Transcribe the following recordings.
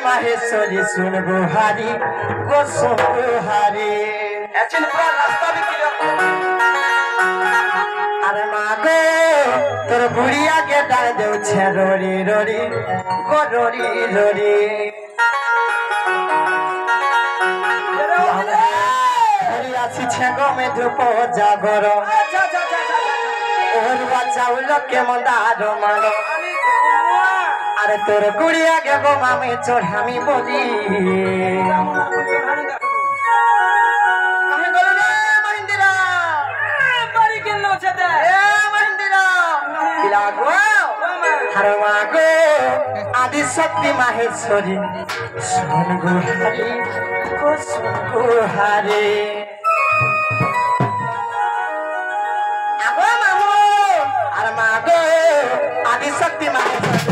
माहेश्वरी सुन गुहारी गो सुन गुहारी एचिन पूरा रास्ता भी क्लियर अरे मागो तोर बुढ़िया के डाल दे छे रोरी रोरी गो रोरी रोरी छेगो में धूप जागर ओहरुआ चाउल के मंदारो मारो अरे तोर गुड़िया के गोमा में चढ़ामी बोली आदि शक्ति माहेश्वरी सुन गुहारी को सुन गुहारी आदि शक्ति माहेश्वरी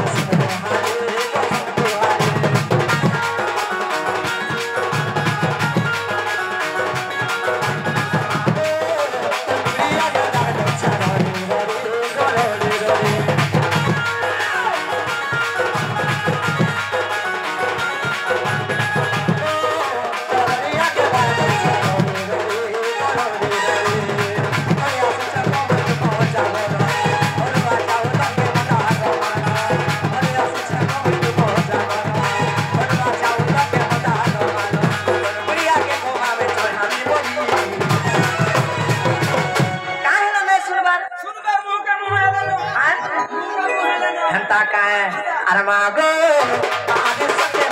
अरे मागो आदि शक्ति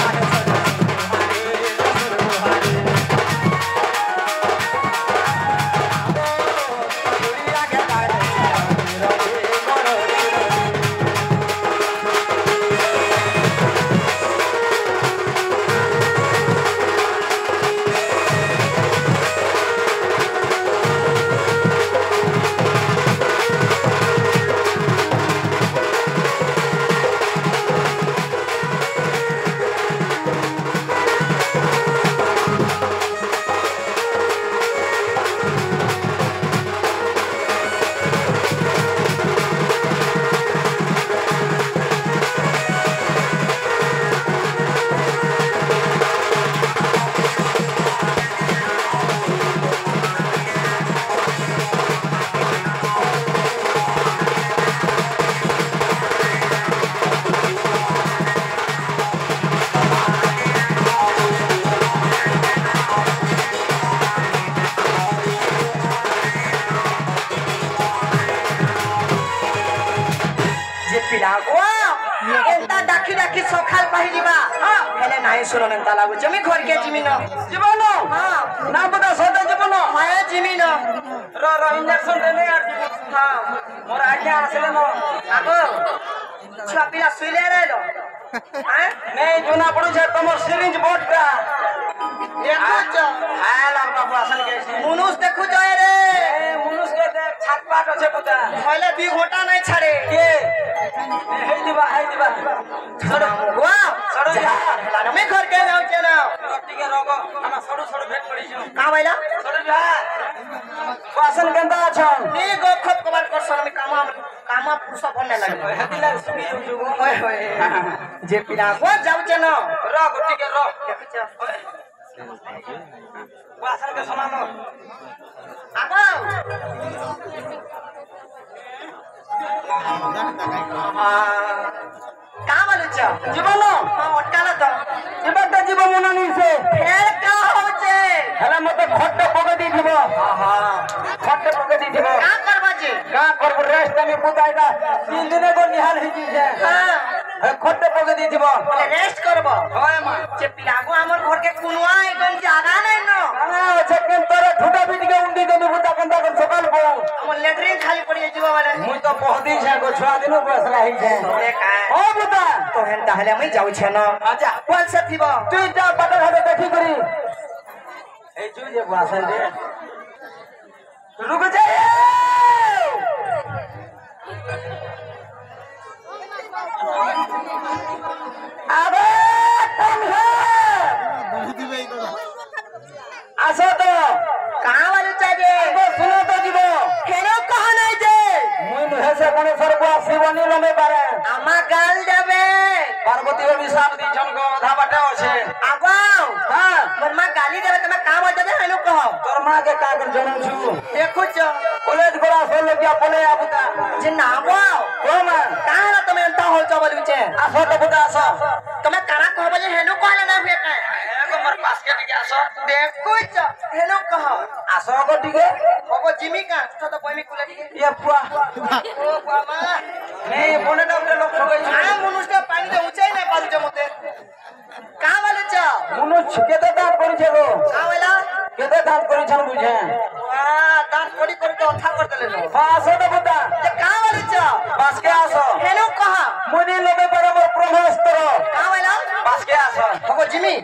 डाकी डाकी सखाल पहिलिबा हेले नाही सुनो नंता लागु जमी खोर के जिमिन जीवन हां ना पता सोते जीवन माया जिमिन रो इंजेक्शन देने यार हां मोर आज्ञा आसले न आगो छुआ पिला सुइले रहलो हैं नहीं जुना पड़ू छे तमो सिरिंज बोट का देखो छ हां लागबा आसन कैसे मुनुस देखु जाय रे ए मुनुस के देख छाटपाट আছে पुता पहले 2 घंटा नहीं छाड़े के हे दिबा छोड़ो वाह छोड़ो जा मैं घर के जाऊ छ ना ठीक है रोगो हम छोड़ो छोड़ो भेट पड़ी छ का भइला छोड़ो जा वासन केंदा छ नी गो खप कबार कर सन में कामा पुरुष बनने लगे हेतिला सुबी जुगो ओए होए जे पिला को जाऊ छ ना रोगो ठीक है रो देखु छ वासन के समान आगो का बोलु छ जीवन हां अटकाला तो जीवन जीवन मनानी से फेर का हो छे हला मते खट्टे पके दी दिबो हां खट्टे पके दी दिबो का करबा छी का करबो रेस्ट में बुदाइदा 3 दिन को निहाल ही जी है हां खट्टे पके दी दिबो बोले रेस्ट करबो होय मा जे पिलागो हमर घर के कुनवा एकदम जागा नै न हां छकेन तोरे ठुटा बिट के उंडी देनी बुदा कंदा कर सकाल पो हमर लेटरिन खाली पड़ी जीवा वाला मुई तो पहदी छे को छुआ दिनो बसला ही छे रे का ओ बुदा तो हेन ताहले मैं जाऊ छे न आजा कोन से थिबो तू जा बटर हटे देखी करी ए जू जे वासन रे रुक जा अबे तुम है आसो तो कहां वाले चाहिए वो सुनो तो जीवो केनो कहा नहीं जे मुई नुहे से कोने सरबो शिवनी लमे पारे आमा गाल देबे पार्वती को विशाप दी जन को आधा बाट हेने होछे आगो हां मोर मां गाली देबे तमे का बोल दे हेनु कहो तोर मां के का कर जनम छु देखो छ कॉलेज गोरा सोल लगिया बोले आबुता जे नाबो ओ मां काहे तमे अंता होल छ बोलु छे आसो तो बुता आसो तमे काना कहबो जे हेनु कहले ना हुए का एगो मोर पास के दिके आसो देखो छ हेनु कहो आसो को दिके होगो जिमी का तो पयमी कुला दिके ये पुआ ओ बाबा नहीं बोले ना अपने लोग सगई आ मनुष्य पानी दे ऊंचाई ना पालु छ मते का बोले छ मुनु केते दांत करी छे गो का बोला केते दांत करी छन बुझे वाह दांत कोड़ी कोड़ी तो अच्छा कर देले नो हां आसो तो बुता जे का बोले छ पास के आसो हेनु कहा मुनी लबे बराबर प्रभास्तर का बोला पास के आसो होगो जिमी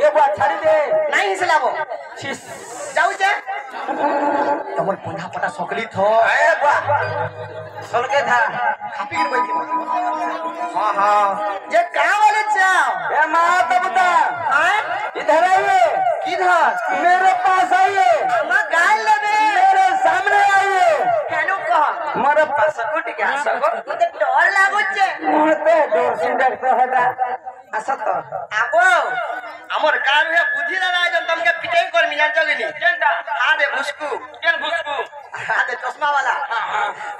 ये बात छाड़ी दे नहीं हिसलाबो छिस जाऊ छे तमर पंधा पटा सकली थो ए बा सोल के था खापी गिर बैठी हां हां जे का बोले छ ए मां तो बुता हां इधर आइए किधर मेरे पास आइए हम गाल लेबे मेरे सामने आइए केनु कह मेरे पास कुट के आसो गो मते डर लागो छे मते डर सिंडर तो हटा आसो तो आगो हमर गाल हे बुद्धि लगा जन तमके पिटाई कर मिजान चलिनी केनटा हां दे घुसकू केन घुसकू हां दे चश्मा वाला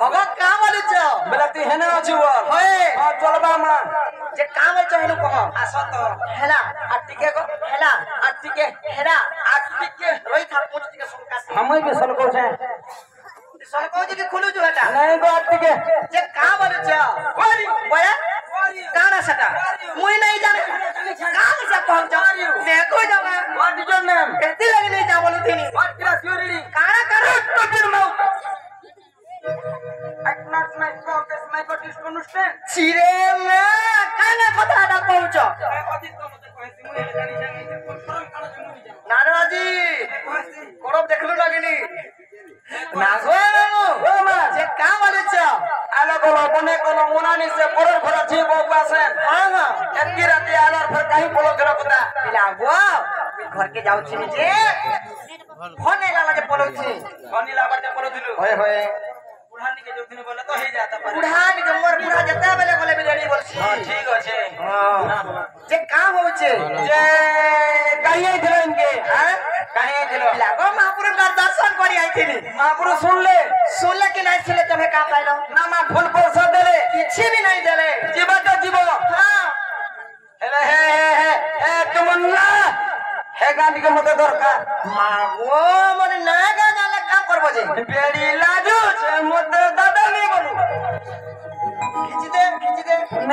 होगो का बोले छ बेला तू हेने अछु बोल होए हां चलबा मां जे का बोले छ हेनु कह आसो तो हेला आ टिके गो हेला आ टिके हेला आ टिके रोई था पूछ के सुनका से हम भी सल को छे सलको जे के खुलू जो हेटा नहीं गो आ टिके जे का बोले छ वारी बोया काना सटा मुई नहीं जाने काम से पहुंच देखो जावा व्हाट इज योर नेम कहती लगी नहीं जा बोलू थी व्हाट क्लास यू रीडिंग काना करो तो फिर मैं At not my progress, my God is to understand. सिरे में काना पता ना पहुंचो नाराजी करब देखलु लगिनी नागो ओ मां जे का बोले छ आलो बोलो बने कोनो मुनानी से परर भरा छी बौआ से हां हां एकी राती आलोर फिर कहीं बोलो जरा पता पिलागो घर के जाऊ छी जे फोन नहीं लाला जे बोलू छी कोनी लाबर जे बोलो दिलु होय होय बुढ़ानी के जो दिन बोले तो ही जाता पर बुढ़ा के मोर बुढ़ा जता बेले बोले बिलेनी बोल छी हां ठीक আছে हां जे का होचे जे कहिए दिलो इनके हैं कहिए दिलो लागो महापुर का दर्शन करी आई थी महापुरुष सुन ले कि नहीं सुनले तुम्हें का पाइलो ना मा फूल प्रसाद देले किछि भी नहीं देले जीवा तो जीवो हां हेले हे तुमन्ना हे गांधी के मते दरकार मागो मने ना गाले काम करबो जे बेड़ी लाजू छे मते दादा नहीं बोलू खिच दे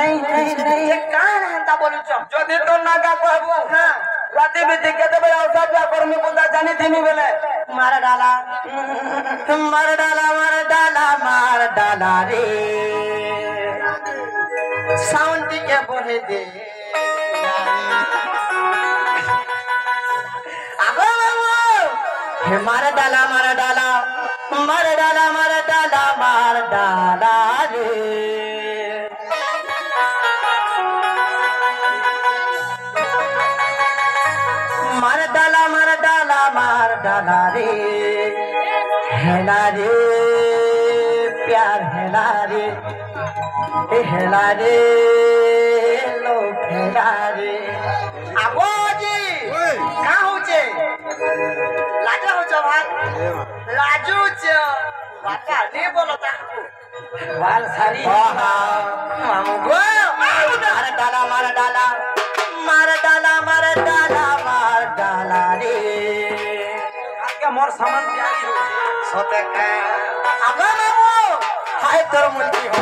नहीं जे कान हंता बोलू छ যদি তো নাগা कहबो हां राती भी दिखे देबे औसा जा कर्मी बुदा जानी थीनी बेले मार डाला मार डाला मार डाला मार डाला रे साउंड के बोले दे आगो हे मार डाला मार डाला मार डाला मार डाला मार डाला रे मार डाला मार डाला मार डाला रे हेला रे प्यार हेला रे लो हेला रे आगो जी का होचे लाजा होचो भाई लाजू छ बाका नहीं बोलता वाल सारी मामगो मार डाला मार डाला मार डाला मार डाला मार डाला रे आके मोर सामान तैयारी हो सोते का आगो मामू हाय तोर मुंडी हो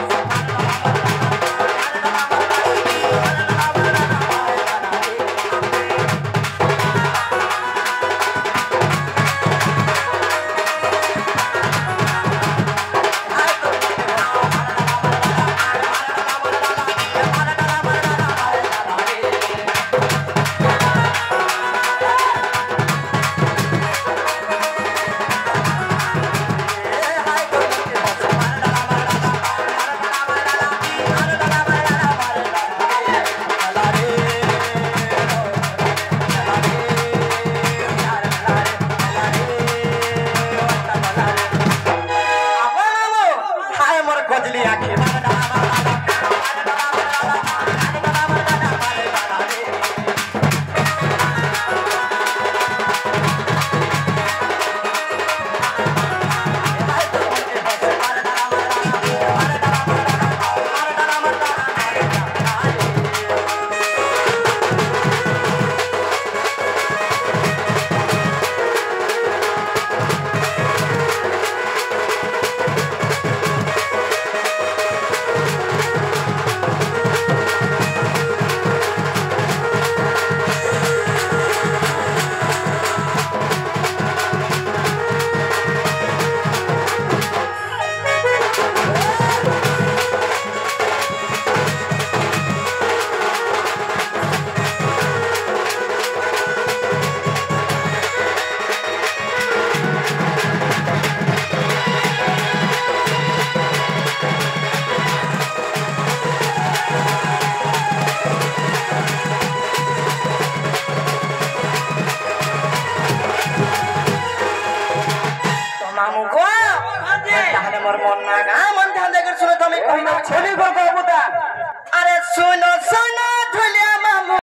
তাহলে মোর মন না গা মন ধ্যান দেখে শুনে তুমি কই না ছেলে গো বাবুদা আরে শুন